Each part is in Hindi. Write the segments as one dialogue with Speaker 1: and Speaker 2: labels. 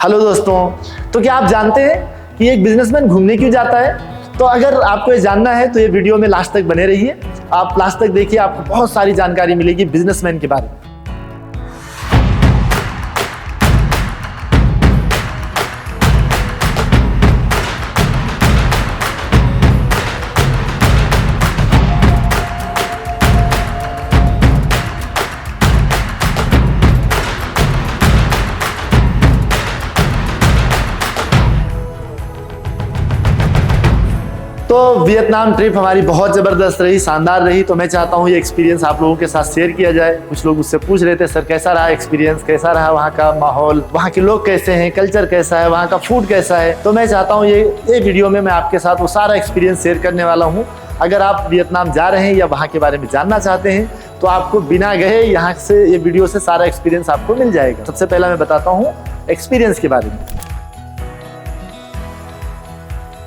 Speaker 1: हेलो दोस्तों, तो क्या आप जानते हैं कि एक बिजनेसमैन घूमने क्यों जाता है? तो अगर आपको ये जानना है तो ये वीडियो में लास्ट तक बने रहिए। आप लास्ट तक देखिए, आपको बहुत सारी जानकारी मिलेगी बिजनेसमैन के बारे में। तो वियतनाम ट्रिप हमारी बहुत ज़बरदस्त रही, शानदार रही। तो मैं चाहता हूँ ये एक्सपीरियंस आप लोगों के साथ शेयर किया जाए। कुछ लोग मुझसे पूछ रहे थे, सर कैसा रहा एक्सपीरियंस, कैसा रहा वहाँ का माहौल, वहाँ के लोग कैसे हैं, कल्चर कैसा है, वहाँ का फूड कैसा है। तो मैं चाहता हूँ ये वीडियो में मैं आपके साथ वो सारा एक्सपीरियंस शेयर करने वाला हूँ। अगर आप वियतनाम जा रहे हैं या वहाँ के बारे में जानना चाहते हैं तो आपको बिना गए यहाँ से ये वीडियो से सारा एक्सपीरियंस आपको मिल जाएगा। सबसे पहला मैं बताता हूँ एक्सपीरियंस के बारे में।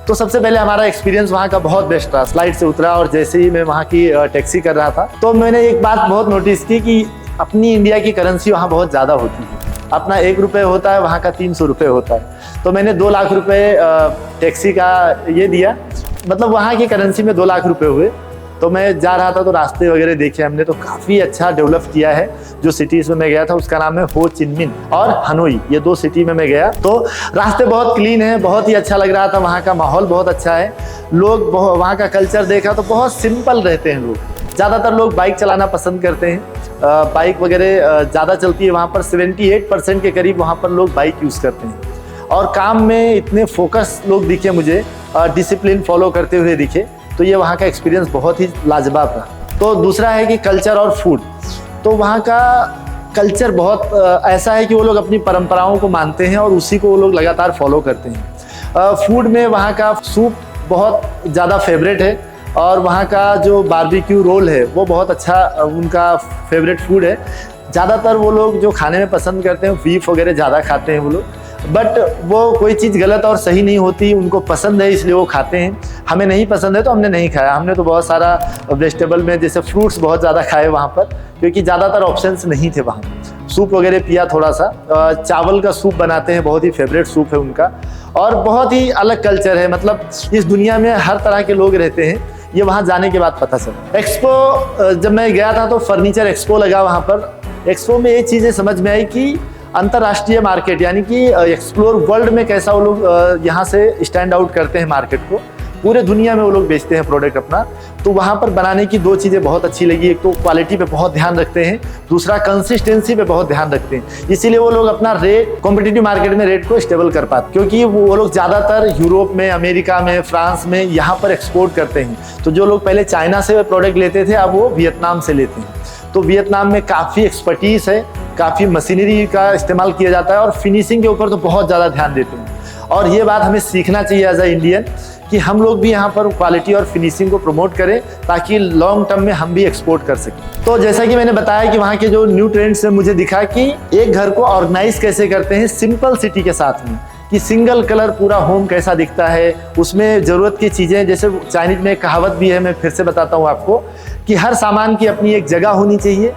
Speaker 1: तो सबसे पहले हमारा एक्सपीरियंस वहाँ का बहुत बेस्ट रहा। फ्लाइट से उतरा और जैसे ही मैं वहाँ की टैक्सी कर रहा था तो मैंने एक बात बहुत नोटिस की कि अपनी इंडिया की करेंसी वहाँ बहुत ज़्यादा होती है। अपना 1 रुपये होता है, वहाँ का 300 रुपये होता है। तो मैंने 2 लाख रुपये टैक्सी का ये दिया, मतलब वहाँ की करेंसी में 2 लाख रुपये हुए। तो मैं जा रहा था तो रास्ते वगैरह देखे हमने, तो काफ़ी अच्छा डेवलप किया है। जो सिटीज़ में मैं गया था उसका नाम है हो चिन मिन और हनोई, ये 2 सिटी में मैं गया। तो रास्ते बहुत क्लीन है, बहुत ही अच्छा लग रहा था। वहाँ का माहौल बहुत अच्छा है। लोग वहाँ का कल्चर देखा तो बहुत सिंपल रहते हैं लोग। ज़्यादातर लोग बाइक चलाना पसंद करते हैं, बाइक वगैरह ज़्यादा चलती है वहाँ पर। 78% के करीब वहाँ पर लोग बाइक यूज़ करते हैं। और काम में इतने फोकस लोग दिखे मुझे, डिसिप्लिन फॉलो करते हुए दिखे। तो ये वहाँ का एक्सपीरियंस बहुत ही लाजवाब रहा। तो दूसरा है कि कल्चर और फूड। तो वहाँ का कल्चर बहुत ऐसा है कि वो लोग अपनी परंपराओं को मानते हैं और उसी को वो लोग लगातार फॉलो करते हैं। फूड में वहाँ का सूप बहुत ज़्यादा फेवरेट है और वहाँ का जो बारबेक्यू रोल है वो बहुत अच्छा उनका फेवरेट फूड है। ज़्यादातर वो लोग जो खाने में पसंद करते हैं बीफ वगैरह ज़्यादा खाते हैं वो लोग, बट वो कोई चीज़ गलत और सही नहीं होती। उनको पसंद है इसलिए वो खाते हैं। हमें नहीं पसंद है तो हमने नहीं खाया। हमने तो बहुत सारा वेजिटेबल में जैसे फ्रूट्स बहुत ज़्यादा खाए वहाँ पर, क्योंकि ज़्यादातर ऑप्शंस नहीं थे वहाँ। सूप वगैरह पिया थोड़ा सा। चावल का सूप बनाते हैं, बहुत ही फेवरेट सूप है उनका। और बहुत ही अलग कल्चर है, मतलब इस दुनिया में हर तरह के लोग रहते हैं, ये वहाँ जाने के बाद पता चला। एक्सपो जब मैं गया था तो फर्नीचर एक्सपो लगा वहाँ पर। एक्सपो में ये चीज़ें समझ में आई कि अंतर्राष्ट्रीय मार्केट यानी कि एक्सप्लोर वर्ल्ड में कैसा वो लोग यहाँ से स्टैंड आउट करते हैं मार्केट को। पूरे दुनिया में वो लोग बेचते हैं प्रोडक्ट अपना। तो वहाँ पर बनाने की 2 चीज़ें बहुत अच्छी लगी। एक तो क्वालिटी पे बहुत ध्यान रखते हैं, दूसरा कंसिस्टेंसी पे बहुत ध्यान रखते हैं। इसीलिए वो लोग अपना रेट कॉम्पिटिटिव मार्केट में रेट को स्टेबल कर पाते, क्योंकि वो लोग ज़्यादातर यूरोप में, अमेरिका में, फ्रांस में यहाँ पर एक्सपोर्ट करते हैं। तो जो लोग पहले चाइना से प्रोडक्ट लेते थे अब वो वियतनाम से लेते हैं। तो वियतनाम में काफ़ी एक्सपर्टीज़ है, काफ़ी मशीनरी का इस्तेमाल किया जाता है और फिनिशिंग के ऊपर तो बहुत ज़्यादा ध्यान देते हैं। और ये बात हमें सीखना चाहिए एज अ इंडियन कि हम लोग भी यहाँ पर क्वालिटी और फिनिशिंग को प्रमोट करें ताकि लॉन्ग टर्म में हम भी एक्सपोर्ट कर सकें। तो जैसा कि मैंने बताया कि वहाँ के जो न्यू ट्रेंड्स में मुझे दिखा कि एक घर को ऑर्गेनाइज कैसे करते हैं सिंपल सिटी के साथ में, कि सिंगल कलर पूरा होम कैसा दिखता है, उसमें ज़रूरत की चीज़ें, जैसे चाइनीज में एक कहावत भी है, मैं फिर से बताता हूँ आपको, कि हर सामान की अपनी एक जगह होनी चाहिए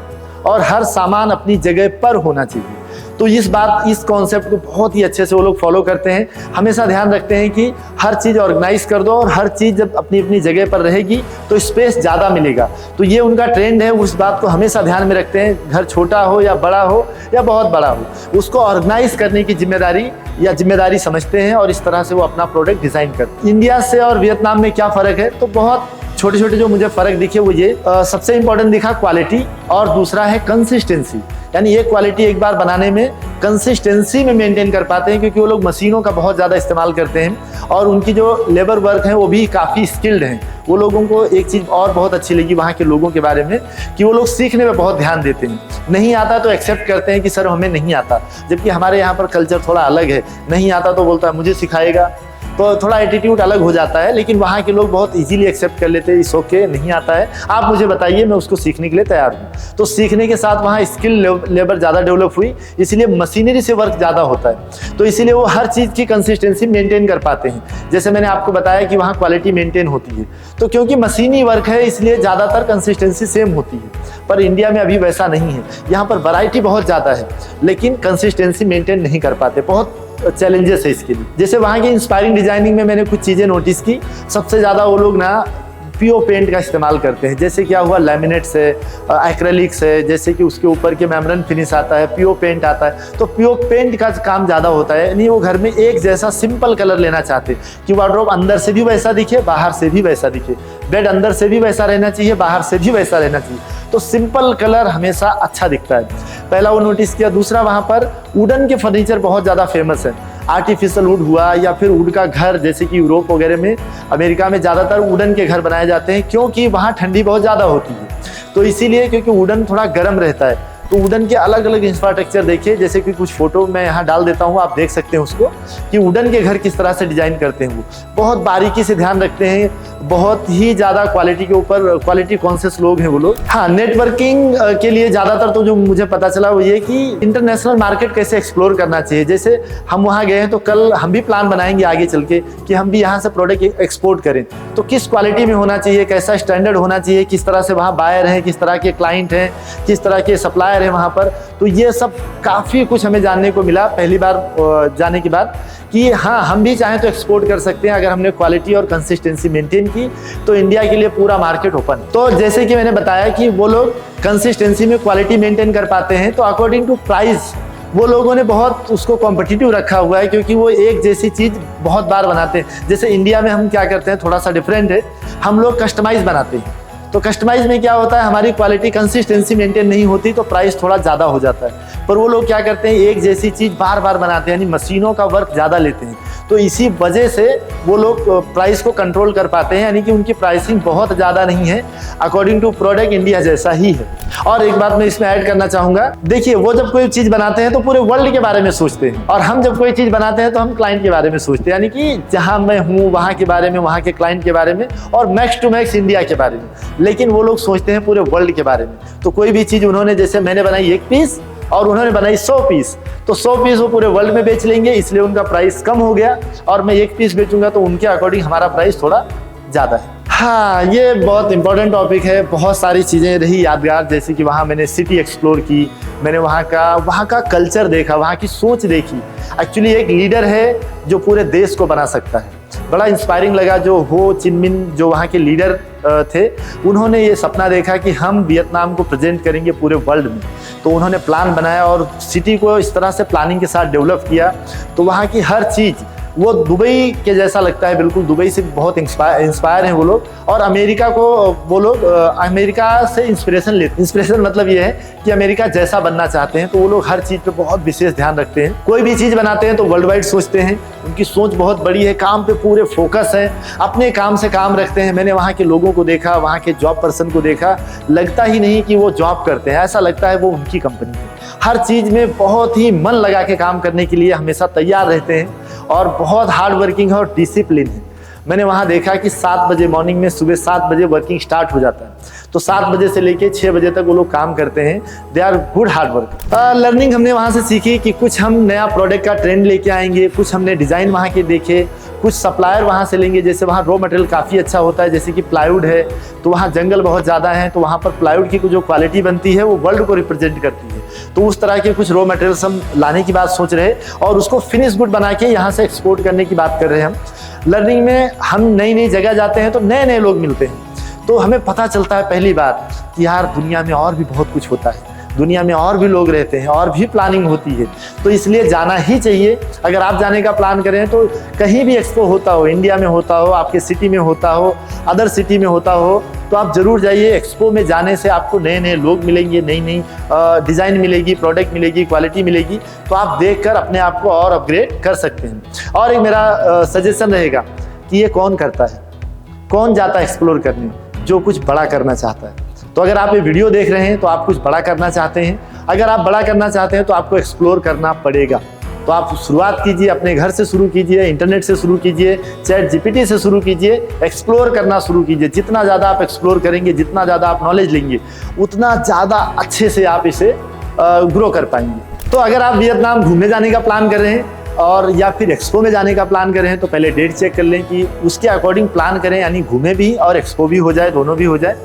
Speaker 1: और हर सामान अपनी जगह पर होना चाहिए। तो इस कॉन्सेप्ट को बहुत ही अच्छे से वो लोग फॉलो करते हैं। हमेशा ध्यान रखते हैं कि हर चीज़ ऑर्गेनाइज कर दो और हर चीज़ जब अपनी अपनी जगह पर रहेगी तो स्पेस ज़्यादा मिलेगा। तो ये उनका ट्रेंड है, उस बात को हमेशा ध्यान में रखते हैं। घर छोटा हो या बड़ा हो या बहुत बड़ा हो, उसको ऑर्गेनाइज करने की जिम्मेदारी समझते हैं और इस तरह से वो अपना प्रोडक्ट डिज़ाइन करते हैं। इंडिया से और वियतनाम में क्या फ़र्क है? तो बहुत छोटे छोटे जो मुझे फ़र्क दिखे वो ये सबसे इंपॉर्टेंट दिखा क्वालिटी, और दूसरा है कंसिस्टेंसी। यानी ये क्वालिटी एक बार बनाने में कंसिस्टेंसी में मेंटेन कर पाते हैं, क्योंकि वो लोग मशीनों का बहुत ज़्यादा इस्तेमाल करते हैं और उनकी जो लेबर वर्क है वो भी काफ़ी स्किल्ड हैं। वो लोगों को एक चीज़ और बहुत अच्छी लगी वहाँ के लोगों के बारे में कि वो लोग सीखने में बहुत ध्यान देते हैं। नहीं आता तो एक्सेप्ट करते हैं कि सर हमें नहीं आता, जबकि हमारे यहाँ पर कल्चर थोड़ा अलग है। नहीं आता तो बोलता है मुझे सिखाएगा, तो थोड़ा एटीट्यूड अलग हो जाता है। लेकिन वहाँ के लोग बहुत इजीली एक्सेप्ट कर लेते हैं, इस ओके नहीं आता है आप मुझे बताइए, मैं उसको सीखने के लिए तैयार हूँ। तो सीखने के साथ वहाँ स्किल लेबर ज़्यादा डेवलप हुई, इसलिए मशीनरी से वर्क ज़्यादा होता है। तो इसीलिए वो हर चीज़ की कंसिस्टेंसी मेंटेन कर पाते हैं। जैसे मैंने आपको बताया कि वहाँ क्वालिटी मेंटेन होती है, तो क्योंकि मशीनी वर्क है इसलिए ज़्यादातर कंसिस्टेंसी सेम होती है। पर इंडिया में अभी वैसा नहीं है, यहाँ पर वैरायटी बहुत ज़्यादा है लेकिन कंसिस्टेंसी मेंटेन नहीं कर पाते। बहुत चैलेंजेस है इसके लिए। जैसे वहाँ की इंस्पायरिंग डिजाइनिंग में मैंने कुछ चीज़ें नोटिस की। सबसे ज़्यादा वो लोग ना पीओ पेंट का इस्तेमाल करते हैं। जैसे क्या हुआ, लैमिनेट्स है, एक्रेलिक्स है, जैसे कि उसके ऊपर के मेम्ब्रेन फिनिश आता है, पीओ पेंट आता है। तो पीओ पेंट का काम ज़्यादा होता है, यानी वो घर में एक जैसा सिंपल कलर लेना चाहते हैं कि वार्डरोब अंदर से भी वैसा दिखे, बाहर से भी वैसा दिखे, बेड अंदर से भी वैसा रहना चाहिए, बाहर से भी वैसा रहना चाहिए। तो सिंपल कलर हमेशा अच्छा दिखता है, पहला वो नोटिस किया। दूसरा, वहाँ पर वुडन के फर्नीचर बहुत ज़्यादा फेमस है। आर्टिफिशियल वुड हुआ या फिर वुड का घर, जैसे कि यूरोप वगैरह में, अमेरिका में ज़्यादातर वुडन के घर बनाए जाते हैं, क्योंकि वहाँ ठंडी बहुत ज़्यादा होती है। तो इसीलिए, क्योंकि वुडन थोड़ा गर्म रहता है, तो वुडन के अलग अलग इंफ्रास्ट्रक्चर देखिए। जैसे कि कुछ फोटो मैं यहाँ डाल देता हूँ, आप देख सकते हैं उसको, कि वुडन के घर किस तरह से डिजाइन करते हैं। वो बहुत बारीकी से ध्यान रखते हैं, बहुत ही ज़्यादा क्वालिटी के ऊपर, क्वालिटी कॉन्शियस लोग हैं वो लोग। हाँ, नेटवर्किंग के लिए ज़्यादातर तो जो मुझे पता चला वो ये कि इंटरनेशनल मार्केट कैसे एक्सप्लोर करना चाहिए। जैसे हम वहाँ गए हैं, तो कल हम भी प्लान बनाएंगे आगे चल के कि हम भी यहाँ से प्रोडक्ट एक्सपोर्ट करें, तो किस क्वालिटी में होना चाहिए, कैसा स्टैंडर्ड होना चाहिए, किस तरह से वहाँ बायर हैं, किस तरह के क्लाइंट हैं, किस तरह के सप्लायर हैं वहाँ पर। तो ये सब काफ़ी कुछ हमें जानने को मिला पहली बार जाने के बाद, कि हाँ, हम भी चाहें तो एक्सपोर्ट कर सकते हैं। अगर हमने क्वालिटी और कंसिस्टेंसी मेंटेन की तो इंडिया के लिए पूरा मार्केट ओपन। तो जैसे कि मैंने बताया कि वो लोग कंसिस्टेंसी में क्वालिटी मेंटेन कर पाते हैं, तो अकॉर्डिंग टू प्राइस वो लोगों ने बहुत उसको कॉम्पिटिटिव रखा हुआ है, क्योंकि वो एक जैसी चीज़ बहुत बार बनाते हैं। जैसे इंडिया में हम क्या करते हैं, थोड़ा सा डिफरेंट है, हम लोग कस्टमाइज बनाते हैं। तो कस्टमाइज में क्या होता है, हमारी क्वालिटी कंसिस्टेंसी मेंटेन नहीं होती, तो प्राइस थोड़ा ज़्यादा हो जाता है। पर वो लोग क्या करते हैं, एक जैसी चीज़ बार बार बनाते हैं, यानी मशीनों का वर्क ज़्यादा लेते हैं। तो इसी वजह से वो लोग प्राइस को कंट्रोल कर पाते हैं, यानी कि उनकी प्राइसिंग बहुत ज़्यादा नहीं है, अकॉर्डिंग टू प्रोडक्ट इंडिया जैसा ही है। और एक बात मैं इसमें ऐड करना चाहूँगा, देखिए, वो जब कोई चीज़ बनाते हैं तो पूरे वर्ल्ड के बारे में सोचते हैं, और हम जब कोई चीज़ बनाते हैं तो हम क्लाइंट के बारे में सोचते हैं, यानी कि जहाँ मैं हूँ वहाँ के बारे में, वहाँ के क्लाइंट के बारे में, और मैक्स टू मैक्स इंडिया के बारे में। लेकिन वो लोग सोचते हैं पूरे वर्ल्ड के बारे में। तो कोई भी चीज़ उन्होंने, जैसे मैंने बनाई 1 पीस और उन्होंने बनाई 100 पीस, तो 100 पीस वो पूरे वर्ल्ड में बेच लेंगे, इसलिए उनका प्राइस कम हो गया। और मैं 1 पीस बेचूंगा तो उनके अकॉर्डिंग हमारा प्राइस थोड़ा ज़्यादा है। हाँ, ये बहुत इंपॉर्टेंट टॉपिक है। बहुत सारी चीज़ें रही यादगार, जैसे कि वहाँ मैंने सिटी एक्सप्लोर की, मैंने वहाँ का कल्चर देखा, वहाँ की सोच देखी। एक्चुअली एक लीडर है जो पूरे देश को बना सकता है, बड़ा इंस्पायरिंग लगा। जो हो चिन मिन, जो वहाँ के लीडर थे, उन्होंने ये सपना देखा कि हम वियतनाम को प्रेजेंट करेंगे पूरे वर्ल्ड में। तो उन्होंने प्लान बनाया और सिटी को इस तरह से प्लानिंग के साथ डेवलप किया। तो वहाँ की हर चीज़ वो दुबई के जैसा लगता है, बिल्कुल दुबई से बहुत इंस्पायर हैं वो लोग। और अमेरिका को वो लोग अमेरिका से इंस्पिरेशन लेते। इंस्पिरेशन मतलब ये है कि अमेरिका जैसा बनना चाहते हैं, तो वो लोग हर चीज़ पे बहुत विशेष ध्यान रखते हैं। कोई भी चीज़ बनाते हैं तो वर्ल्ड वाइड सोचते हैं, उनकी सोच बहुत बड़ी है, काम पे पूरे फोकस है, अपने काम से काम रखते हैं। मैंने वहाँ के लोगों को देखा, वहाँ के जॉब पर्सन को देखा, लगता ही नहीं कि वो जॉब करते हैं, ऐसा लगता है वो उनकी कंपनी है। हर चीज़ में बहुत ही मन लगा के काम करने के लिए हमेशा तैयार रहते हैं, और बहुत हार्ड वर्किंग है और डिसिप्लिन है। मैंने वहाँ देखा कि 7 बजे मॉर्निंग में, सुबह 7 बजे वर्किंग स्टार्ट हो जाता है, तो 7 बजे से लेके 6 बजे तक वो लोग काम करते हैं। They are good hard work. Learning हमने वहाँ से सीखी कि कुछ हम नया प्रोडक्ट का ट्रेंड लेके आएंगे, कुछ हमने डिज़ाइन वहाँ के देखे, कुछ सप्लायर वहाँ से लेंगे। जैसे वहाँ रॉ मटेरियल काफ़ी अच्छा होता है, जैसे कि प्लाईवुड है, तो वहाँ जंगल बहुत ज़्यादा है, तो वहाँ पर प्लाईवुड की जो क्वालिटी बनती है वो वर्ल्ड को रिप्रेजेंट करती है। तो उस तरह के कुछ रॉ मटेरियल्स हम लाने की बात सोच रहे हैं, और उसको फिनिश गुड बना के यहाँ से एक्सपोर्ट करने की बात कर रहे हैं हम। लर्निंग में हम नई नई जगह जाते हैं तो नए नए लोग मिलते हैं, तो हमें पता चलता है पहली बात कि यार दुनिया में और भी बहुत कुछ होता है, दुनिया में और भी लोग रहते हैं, और भी प्लानिंग होती है। तो इसलिए जाना ही चाहिए। अगर आप जाने का प्लान करें तो कहीं भी एक्सपो होता हो, इंडिया में होता हो, आपके सिटी में होता हो, अदर सिटी में होता हो, तो आप ज़रूर जाइए। एक्सपो में जाने से आपको नए नए लोग मिलेंगे, नई नई डिज़ाइन मिलेगी, प्रोडक्ट मिलेगी, क्वालिटी मिलेगी, तो आप देखकर अपने आप को और अपग्रेड कर सकते हैं। और एक मेरा सजेशन रहेगा कि ये कौन करता है, कौन जाता है एक्सप्लोर करने, जो कुछ बड़ा करना चाहता है। तो अगर आप ये वीडियो देख रहे हैं तो आप कुछ बड़ा करना चाहते हैं। अगर आप बड़ा करना चाहते हैं तो आपको एक्सप्लोर करना पड़ेगा। तो आप शुरुआत कीजिए, अपने घर से शुरू कीजिए, इंटरनेट से शुरू कीजिए, चैट जीपीटी से शुरू कीजिए, एक्सप्लोर करना शुरू कीजिए। जितना ज़्यादा आप एक्सप्लोर करेंगे, जितना ज़्यादा आप नॉलेज लेंगे, उतना ज़्यादा अच्छे से आप इसे ग्रो कर पाएंगे। तो अगर आप वियतनाम घूमने जाने का प्लान कर रहे हैं और या फिर एक्सपो में जाने का प्लान कर रहे हैं, तो पहले डेट चेक कर लें कि उसके अकॉर्डिंग प्लान करें, यानी घूमे भी और एक्सपो भी हो जाए, दोनों भी हो जाए।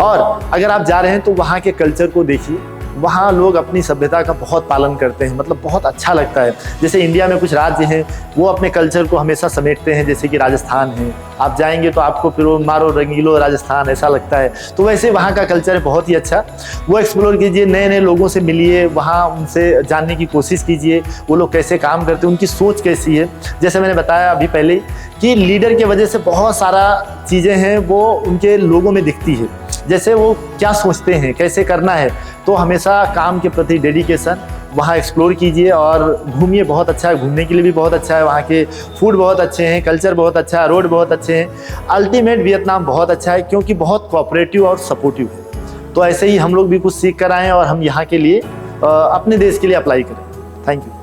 Speaker 1: और अगर आप जा रहे हैं तो वहाँ के कल्चर को देखिए, वहाँ लोग अपनी सभ्यता का बहुत पालन करते हैं, मतलब बहुत अच्छा लगता है। जैसे इंडिया में कुछ राज्य हैं वो अपने कल्चर को हमेशा समेटते हैं, जैसे कि राजस्थान है, आप जाएंगे तो आपको फिर वो मारो रंगीलो राजस्थान ऐसा लगता है। तो वैसे वहाँ का कल्चर है बहुत ही अच्छा, वो एक्सप्लोर कीजिए, नए नए लोगों से मिलिए, वहाँ उनसे जानने की कोशिश कीजिए वो लोग कैसे काम करते हैं, उनकी सोच कैसी है। जैसे मैंने बताया अभी पहले कि लीडर की वजह से बहुत सारा चीज़ें हैं वो उनके लोगों में दिखती है, जैसे वो क्या सोचते हैं, कैसे करना है। तो हमेशा काम के प्रति डेडिकेशन, वहाँ एक्सप्लोर कीजिए और घूमिए, बहुत अच्छा है, घूमने के लिए भी बहुत अच्छा है। वहाँ के फूड बहुत अच्छे हैं, कल्चर बहुत अच्छा है, रोड बहुत अच्छे हैं। अल्टीमेट वियतनाम बहुत अच्छा है क्योंकि बहुत कोऑपरेटिव और सपोर्टिव है। तो ऐसे ही हम लोग भी कुछ सीख कर आएँ और हम यहाँ के लिए अपने देश के लिए अप्लाई करें। Thank you.